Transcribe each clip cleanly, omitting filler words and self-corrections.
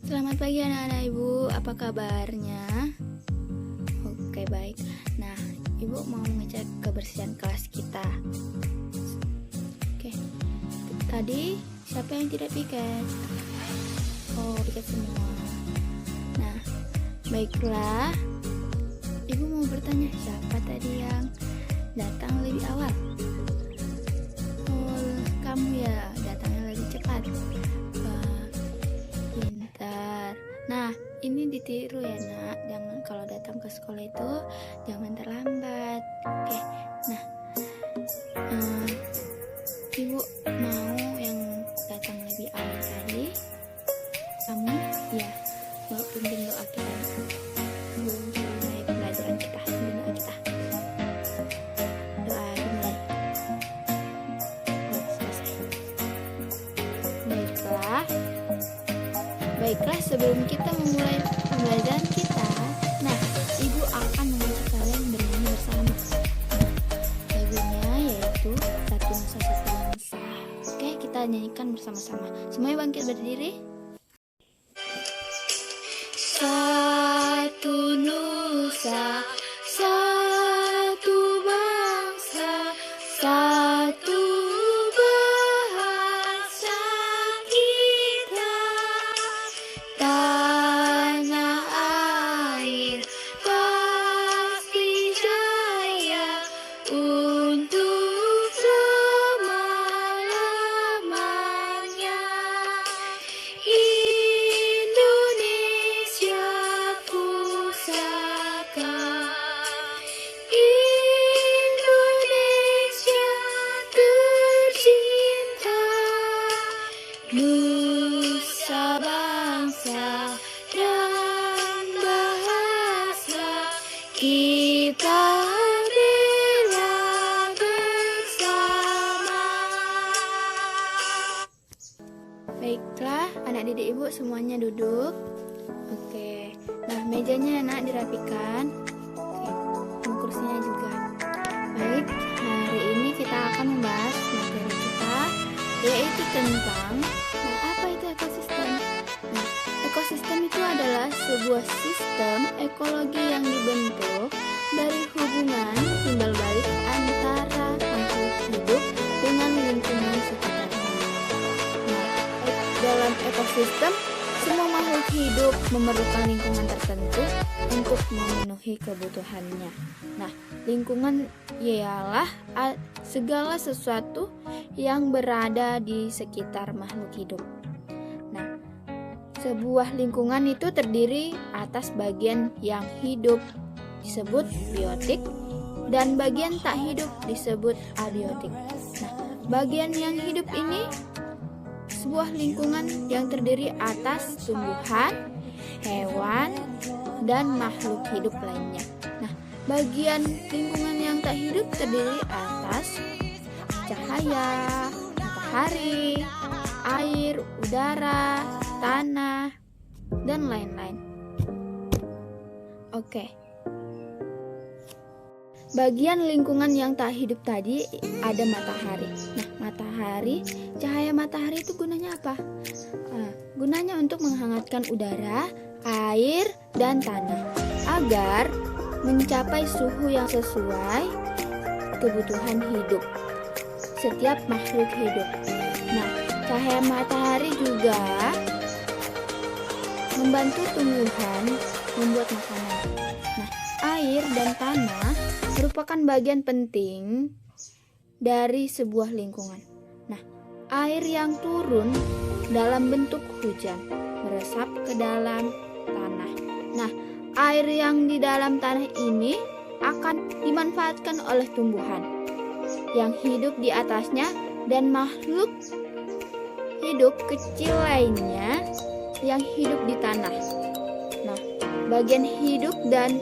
Selamat pagi anak-anak Ibu, apa kabarnya? Oke, baik. Nah, Ibu mau ngecek kebersihan kelas kita. Oke, tadi siapa yang tidak piket? Oh, piket semua. Nah, baiklah. Ibu mau bertanya, siapa tadi yang datang lebih awal? Oh, kamu ya, datangnya lebih cepat. Pintar. Nah, ini ditiru ya nak. Jangan kalau datang ke sekolah itu jangan terlambat. Oke. Nah, Ibu mau yang datang lebih awal tadi. Kamu, ya, mau pimpin doa kita sebelum mulai pelajaran kita. Doa kita. Doa dimulai. Oh, selesai. Baiklah, sebelum kita memulai pembelajaran kita, nah, Ibu akan mengajak kalian bernyanyi bersama. Lagunya yaitu Satu Nusa Satu Bangsa. Oke, kita nyanyikan bersama-sama. Semuanya bangkit berdiri. Satu nusa, satu bangsa, satu bahasa kita. Tanah air pasti jaya untuk selama-lamanya. Indonesia pusaka, Indonesia tercinta, nusa bangsa dan bahasa kita bela bersama. Baiklah, anak didik Ibu semuanya duduk. Oke, nah mejanya nak dirapikan. Oke, dan kursinya juga. Baik, hari ini kita akan membahas materi kita, yaitu tentang apa itu ekosistem. Nah, ekosistem itu adalah sebuah sistem ekologi yang dibentuk dari hubungan timbal balik antara makhluk hidup dengan lingkungan sekitarnya. Nah, dalam ekosistem, semua makhluk hidup memerlukan lingkungan tertentu untuk memenuhi kebutuhannya. Nah, lingkungan ialah segala sesuatu yang berada di sekitar makhluk hidup. Nah, sebuah lingkungan itu terdiri atas bagian yang hidup disebut biotik dan bagian tak hidup disebut abiotik. Nah, bagian yang hidup ini sebuah lingkungan yang terdiri atas tumbuhan, hewan, dan makhluk hidup lainnya. Nah, bagian lingkungan yang tak hidup terdiri atas cahaya, matahari, air, udara, tanah, dan lain-lain. Oke. Bagian lingkungan yang tak hidup tadi ada matahari. Nah, matahari, cahaya matahari itu gunanya apa? Gunanya untuk menghangatkan udara, air, dan tanah agar mencapai suhu yang sesuai kebutuhan hidup setiap makhluk hidup. Nah, cahaya matahari juga membantu tumbuhan membuat makanan. Nah, air dan tanah merupakan bagian penting dari sebuah lingkungan. Nah, air yang turun dalam bentuk hujan meresap ke dalam tanah. Nah, air yang di dalam tanah ini akan dimanfaatkan oleh tumbuhan yang hidup di atasnya dan makhluk hidup kecil lainnya yang hidup di tanah. Nah, bagian hidup dan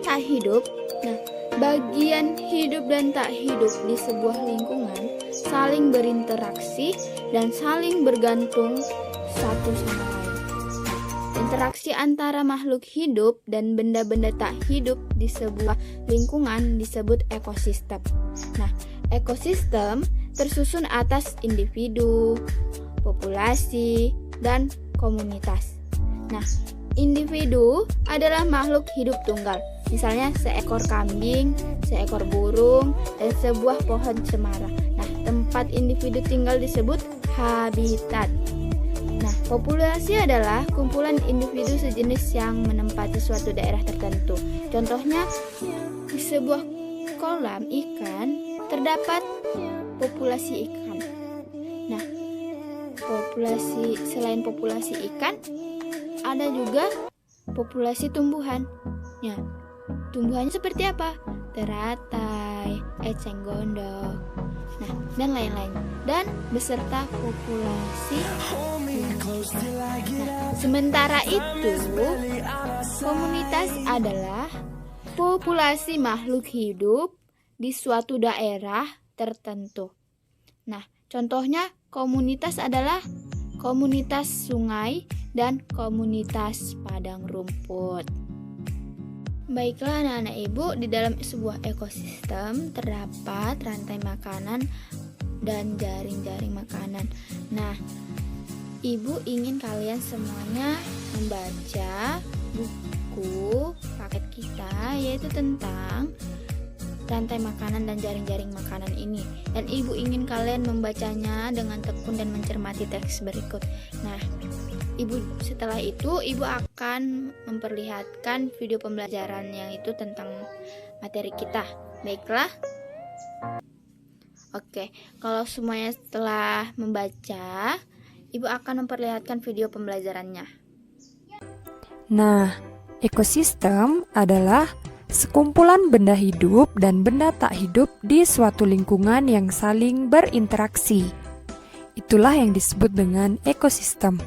tak hidup. Nah, bagian hidup dan tak hidup di sebuah lingkungan saling berinteraksi dan saling bergantung satu sama lain. Interaksi antara makhluk hidup dan benda-benda tak hidup di sebuah lingkungan disebut ekosistem. Nah, ekosistem tersusun atas individu, populasi, dan komunitas. Nah, individu adalah makhluk hidup tunggal. Misalnya seekor kambing, seekor burung, dan sebuah pohon cemara. Nah, tempat individu tinggal disebut habitat. Nah, populasi adalah kumpulan individu sejenis yang menempati suatu daerah tertentu. Contohnya, di sebuah kolam ikan terdapat populasi ikan. Nah, selain populasi ikan, ada juga populasi tumbuhan. Ya, tumbuhannya seperti apa? Teratai, eceng gondok, nah, dan lain-lain. Dan beserta populasi. Nah, sementara itu, komunitas adalah populasi makhluk hidup di suatu daerah tertentu. Nah, contohnya komunitas adalah komunitas sungai dan komunitas padang rumput. Baiklah anak-anak ibu, di dalam sebuah ekosistem terdapat rantai makanan dan jaring-jaring makanan. Nah, ibu ingin kalian semuanya membaca buku paket kita, yaitu tentang rantai makanan dan jaring-jaring makanan ini. Dan ibu ingin kalian membacanya dengan tekun dan mencermati teks berikut. Nah, setelah itu ibu akan memperlihatkan video pembelajaran yang itu tentang materi kita. Baiklah. Oke, kalau semuanya setelah membaca, ibu akan memperlihatkan video pembelajarannya. Nah, ekosistem adalah sekumpulan benda hidup dan benda tak hidup di suatu lingkungan yang saling berinteraksi. Itulah yang disebut dengan ekosistem.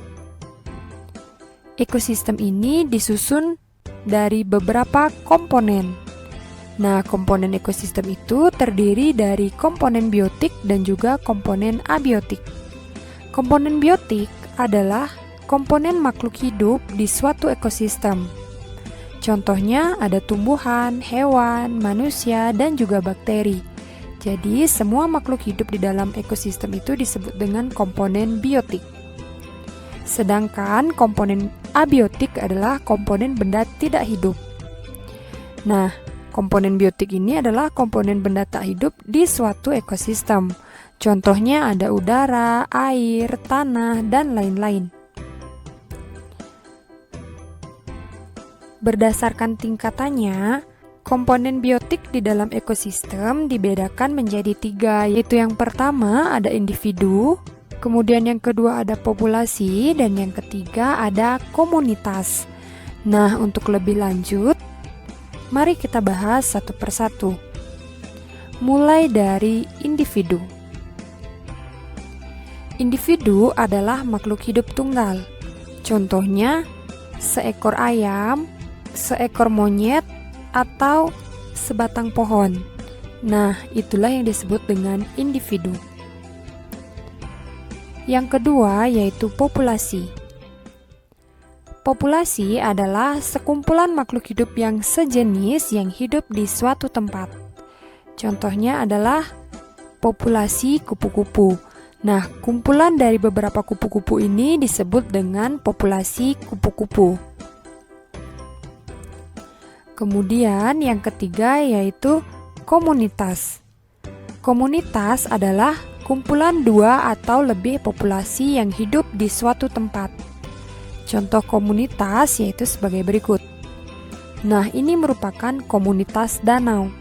Ekosistem ini disusun dari beberapa komponen. Nah, komponen ekosistem itu terdiri dari komponen biotik dan juga komponen abiotik. Komponen biotik adalah komponen makhluk hidup di suatu ekosistem. Contohnya ada tumbuhan, hewan, manusia, dan juga bakteri. Jadi, semua makhluk hidup di dalam ekosistem itu disebut dengan komponen biotik. Sedangkan komponen abiotik adalah komponen benda tidak hidup. Nah, komponen biotik ini adalah komponen benda tak hidup di suatu ekosistem. Contohnya ada udara, air, tanah, dan lain-lain. Berdasarkan tingkatannya, komponen biotik di dalam ekosistem dibedakan menjadi 3, yaitu yang pertama ada individu, kemudian yang kedua ada populasi, dan yang ketiga ada komunitas. Nah, untuk lebih lanjut, mari kita bahas satu persatu. Mulai dari individu. Individu adalah makhluk hidup tunggal. Contohnya, seekor ayam, seekor monyet, atau sebatang pohon. Nah, itulah yang disebut dengan individu. Yang kedua yaitu populasi. Populasi adalah sekumpulan makhluk hidup yang sejenis yang hidup di suatu tempat. Contohnya adalah populasi kupu-kupu. Nah, kumpulan dari beberapa kupu-kupu ini disebut dengan populasi kupu-kupu. Kemudian yang ketiga yaitu komunitas. Komunitas adalah kumpulan 2 atau lebih populasi yang hidup di suatu tempat. Contoh komunitas yaitu sebagai berikut. Nah, ini merupakan komunitas danau,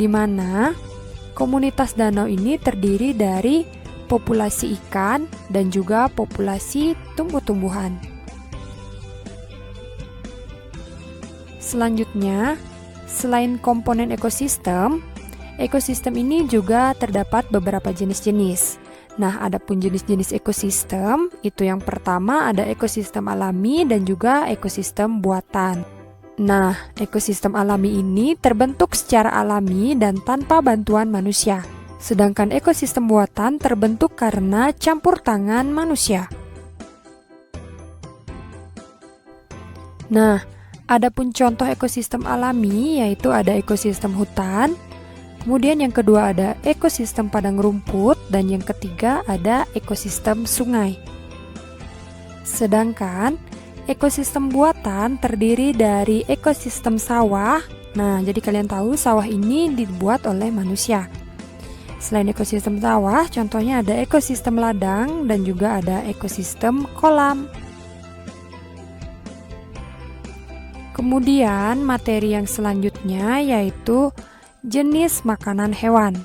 di mana komunitas danau ini terdiri dari populasi ikan dan juga populasi tumbuh-tumbuhan. Selanjutnya, selain komponen ekosistem, ekosistem ini juga terdapat beberapa jenis-jenis. Nah, adapun jenis-jenis ekosistem, itu yang pertama ada ekosistem alami dan juga ekosistem buatan. Nah, ekosistem alami ini terbentuk secara alami dan tanpa bantuan manusia. Sedangkan ekosistem buatan terbentuk karena campur tangan manusia. Nah, adapun contoh ekosistem alami yaitu ada ekosistem hutan, kemudian yang kedua ada ekosistem padang rumput, dan yang ketiga ada ekosistem sungai. Sedangkan Ekosistem buatan terdiri dari ekosistem sawah. Nah, jadi kalian tahu sawah ini dibuat oleh manusia. Selain ekosistem sawah, contohnya ada ekosistem ladang dan juga ada ekosistem kolam. Kemudian materi yang selanjutnya yaitu jenis makanan hewan.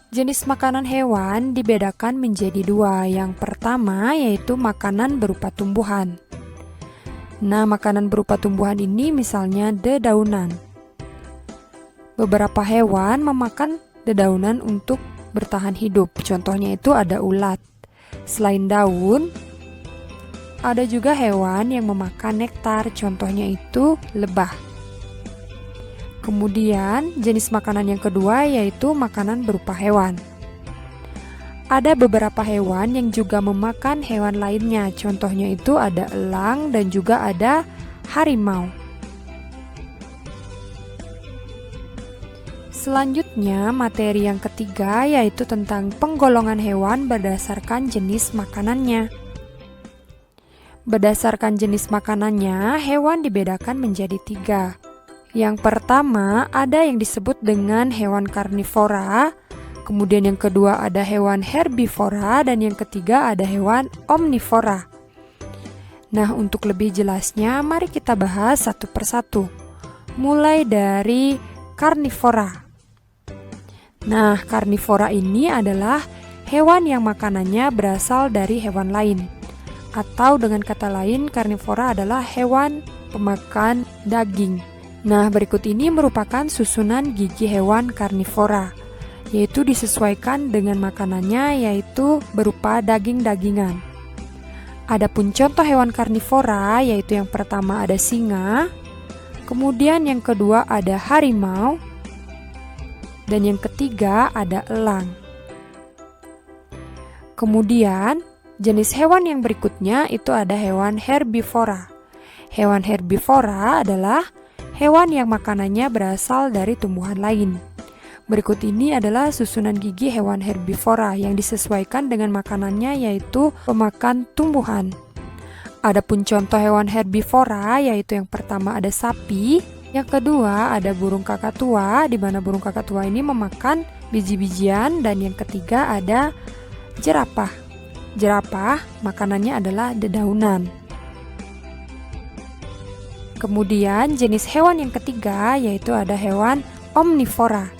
Jenis makanan hewan dibedakan menjadi dua. Yang pertama yaitu makanan berupa tumbuhan. Nah, makanan berupa tumbuhan ini misalnya dedaunan. Beberapa hewan memakan dedaunan untuk bertahan hidup. Contohnya itu ada ulat. Selain daun, ada juga hewan yang memakan nektar. Contohnya itu lebah. Kemudian, jenis makanan yang kedua yaitu makanan berupa hewan. Ada beberapa hewan yang juga memakan hewan lainnya. Contohnya itu ada elang dan juga ada harimau. Selanjutnya, materi yang ketiga yaitu tentang penggolongan hewan berdasarkan jenis makanannya. Berdasarkan jenis makanannya, hewan dibedakan menjadi 3. Yang pertama, ada yang disebut dengan hewan karnivora, kemudian yang kedua ada hewan herbivora, dan yang ketiga ada hewan omnivora. Nah, untuk lebih jelasnya, mari kita bahas satu persatu. Mulai dari karnivora. Nah, karnivora ini adalah hewan yang makanannya berasal dari hewan lain. Atau dengan kata lain, karnivora adalah hewan pemakan daging. Nah, berikut ini merupakan susunan gigi hewan karnivora, yaitu disesuaikan dengan makanannya, yaitu berupa daging-dagingan. Adapun contoh hewan karnivora, yaitu yang pertama ada singa, kemudian yang kedua ada harimau, dan yang ketiga ada elang. Kemudian, jenis hewan yang berikutnya itu ada hewan herbivora. Hewan herbivora adalah hewan yang makanannya berasal dari tumbuhan lain. Berikut ini adalah susunan gigi hewan herbivora yang disesuaikan dengan makanannya, yaitu pemakan tumbuhan. Adapun contoh hewan herbivora yaitu yang pertama ada sapi, yang kedua ada burung kakatua, di mana burung kakatua ini memakan biji-bijian, dan yang ketiga ada jerapah. Jerapah makanannya adalah dedaunan. Kemudian jenis hewan yang ketiga yaitu ada hewan omnivora.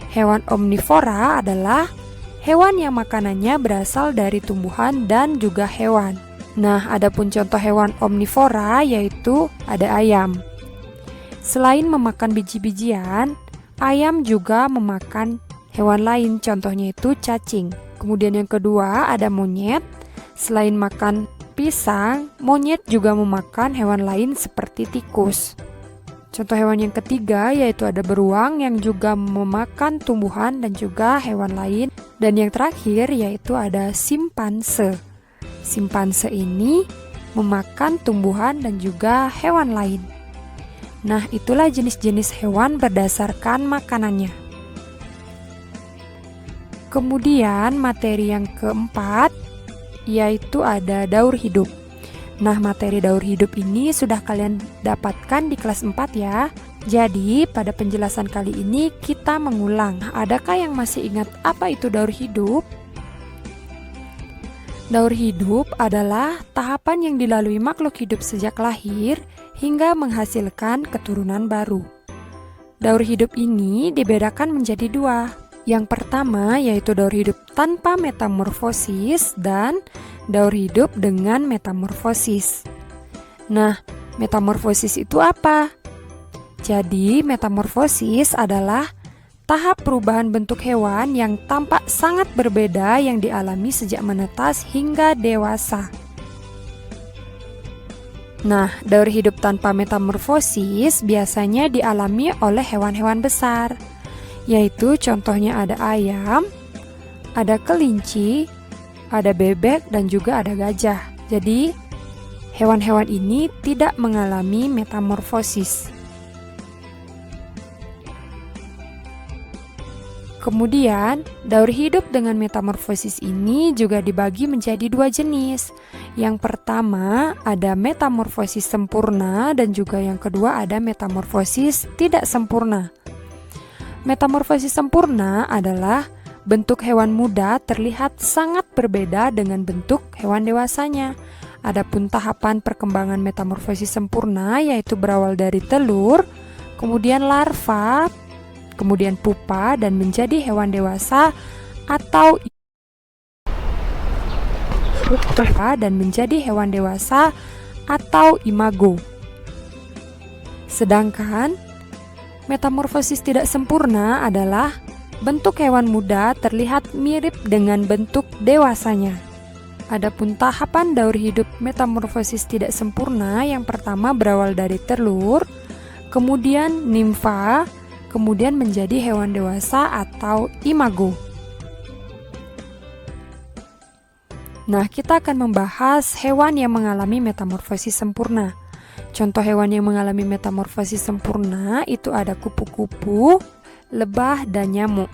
Hewan omnivora adalah hewan yang makanannya berasal dari tumbuhan dan juga hewan. Nah, adapun contoh hewan omnivora yaitu ada ayam. Selain memakan biji-bijian, ayam juga memakan hewan lain, contohnya itu cacing. Kemudian yang kedua ada monyet. Selain makan pisang, monyet juga memakan hewan lain seperti tikus. Contoh hewan yang ketiga yaitu ada beruang yang juga memakan tumbuhan dan juga hewan lain. Dan yang terakhir yaitu ada simpanse. Simpanse ini memakan tumbuhan dan juga hewan lain. Nah, itulah jenis-jenis hewan berdasarkan makanannya. Kemudian materi yang keempat yaitu ada daur hidup. Nah, materi daur hidup ini sudah kalian dapatkan di kelas 4 ya. Jadi, pada penjelasan kali ini kita mengulang. Adakah yang masih ingat apa itu daur hidup? Daur hidup adalah tahapan yang dilalui makhluk hidup sejak lahir hingga menghasilkan keturunan baru. Daur hidup ini dibedakan menjadi 2. Yang pertama yaitu daur hidup tanpa metamorfosis dan daur hidup dengan metamorfosis. Nah, metamorfosis itu apa? Jadi, metamorfosis adalah tahap perubahan bentuk hewan yang tampak sangat berbeda yang dialami sejak menetas hingga dewasa. Nah, daur hidup tanpa metamorfosis biasanya dialami oleh hewan-hewan besar. Yaitu contohnya ada ayam, ada kelinci, ada bebek, dan juga ada gajah. Jadi, hewan-hewan ini tidak mengalami metamorfosis. Kemudian, daur hidup dengan metamorfosis ini juga dibagi menjadi dua jenis. Yang pertama ada metamorfosis sempurna dan juga yang kedua ada metamorfosis tidak sempurna. Metamorfosis sempurna adalah bentuk hewan muda terlihat sangat berbeda dengan bentuk hewan dewasanya. Adapun tahapan perkembangan metamorfosis sempurna yaitu berawal dari telur, kemudian larva, kemudian pupa dan menjadi hewan dewasa atau imago. Sedangkan metamorfosis tidak sempurna adalah bentuk hewan muda terlihat mirip dengan bentuk dewasanya. Adapun tahapan daur hidup metamorfosis tidak sempurna yang pertama berawal dari telur, kemudian nimfa, kemudian menjadi hewan dewasa atau imago. Nah, kita akan membahas hewan yang mengalami metamorfosis sempurna. Contoh hewan yang mengalami metamorfosis sempurna itu ada kupu-kupu, lebah, dan nyamuk.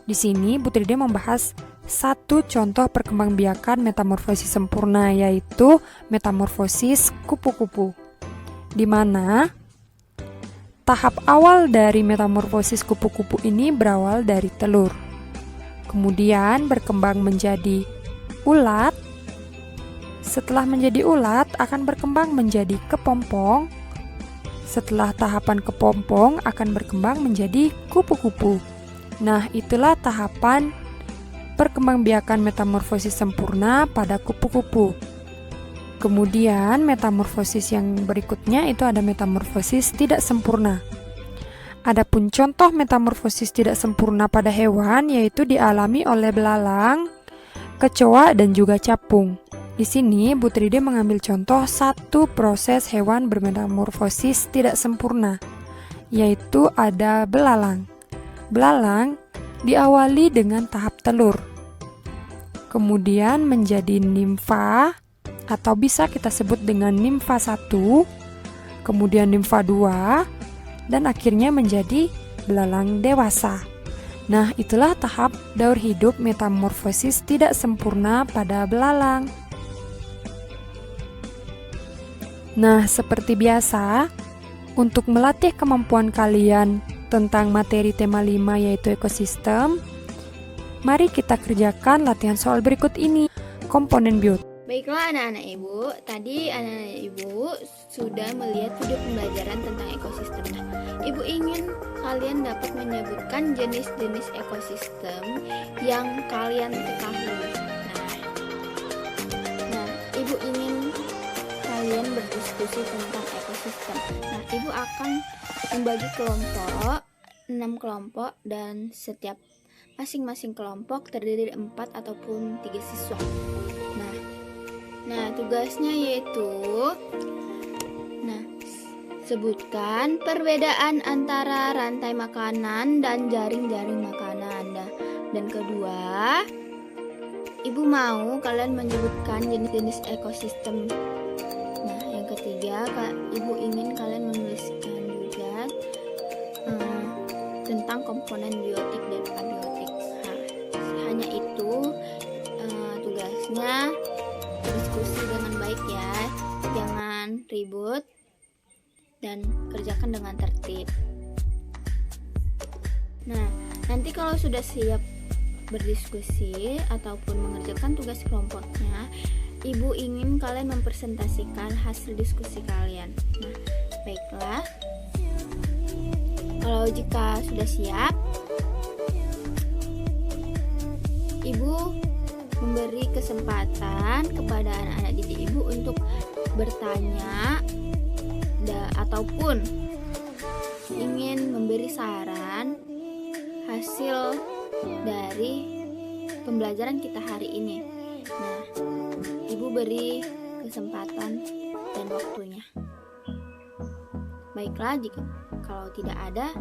Di sini Bu Tride membahas satu contoh perkembangbiakan metamorfosis sempurna, yaitu metamorfosis kupu-kupu, di mana tahap awal dari metamorfosis kupu-kupu ini berawal dari telur. Kemudian berkembang menjadi ulat. Setelah menjadi ulat akan berkembang menjadi kepompong. Setelah tahapan kepompong akan berkembang menjadi kupu-kupu. Nah, itulah tahapan perkembangbiakan metamorfosis sempurna pada kupu-kupu. Kemudian metamorfosis yang berikutnya itu ada metamorfosis tidak sempurna. Adapun contoh metamorfosis tidak sempurna pada hewan yaitu dialami oleh belalang, kecoa, dan juga capung. Di sini Bu Tride mengambil contoh satu proses hewan bermetamorfosis tidak sempurna, yaitu ada belalang. Belalang diawali dengan tahap telur, kemudian menjadi nimfa atau bisa kita sebut dengan nimfa 1, kemudian nimfa 2, dan akhirnya menjadi belalang dewasa. Nah, itulah tahap daur hidup metamorfosis tidak sempurna pada belalang. Nah, seperti biasa, untuk melatih kemampuan kalian tentang materi tema 5 yaitu ekosistem, mari kita kerjakan latihan soal berikut ini, komponen biotik. Baiklah anak-anak ibu, tadi anak-anak ibu sudah melihat video pembelajaran tentang ekosistem. Nah, ibu ingin kalian dapat menyebutkan jenis-jenis ekosistem yang kalian ketahui. Nah, ibu ingin kalian berdiskusi tentang ekosistem. Nah, ibu akan membagi kelompok 6 kelompok dan setiap masing-masing kelompok terdiri dari 4 ataupun 3 siswa. Nah, tugasnya yaitu sebutkan perbedaan antara rantai makanan dan jaring-jaring makanan. Dan kedua, ibu mau kalian menyebutkan jenis-jenis ekosistem. Nah, yang ketiga, ibu ingin kalian menuliskan juga tentang komponen biotik dan abiotik. Nah, hanya itu tugasnya. Diskusi dengan baik ya, jangan ribut dan kerjakan dengan tertib. Nah, nanti kalau sudah siap berdiskusi ataupun mengerjakan tugas kelompoknya, ibu ingin kalian mempresentasikan hasil diskusi kalian. Nah, baiklah, kalau jika sudah siap, ibu memberi kesempatan kepada anak-anak didik ibu untuk bertanya ataupun ingin memberi saran hasil dari pembelajaran kita hari ini. Nah, ibu beri kesempatan dan waktunya. Baiklah, jika kalau tidak ada,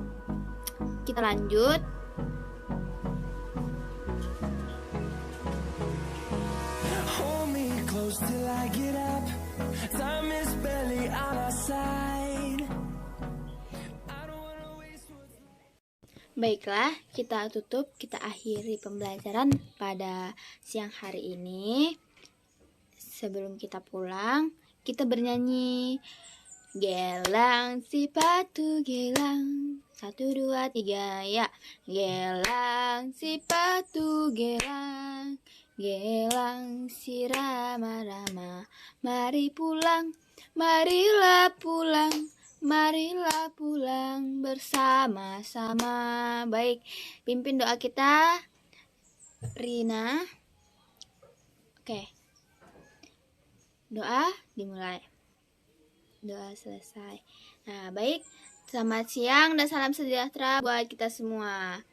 kita lanjut. Till I get up, time is barely on our side. Baiklah, kita tutup, kita akhiri pembelajaran pada siang hari ini. Sebelum kita pulang, kita bernyanyi. Gelang sepatu gelang, 1, 2, 3 ya. Gelang sepatu gelang, gelang si Rama-Rama. Mari pulang, marilah pulang, marilah pulang bersama-sama. Baik, pimpin doa kita, Rina. Oke, doa dimulai. Doa selesai. Nah, baik. Selamat siang dan salam sejahtera buat kita semua.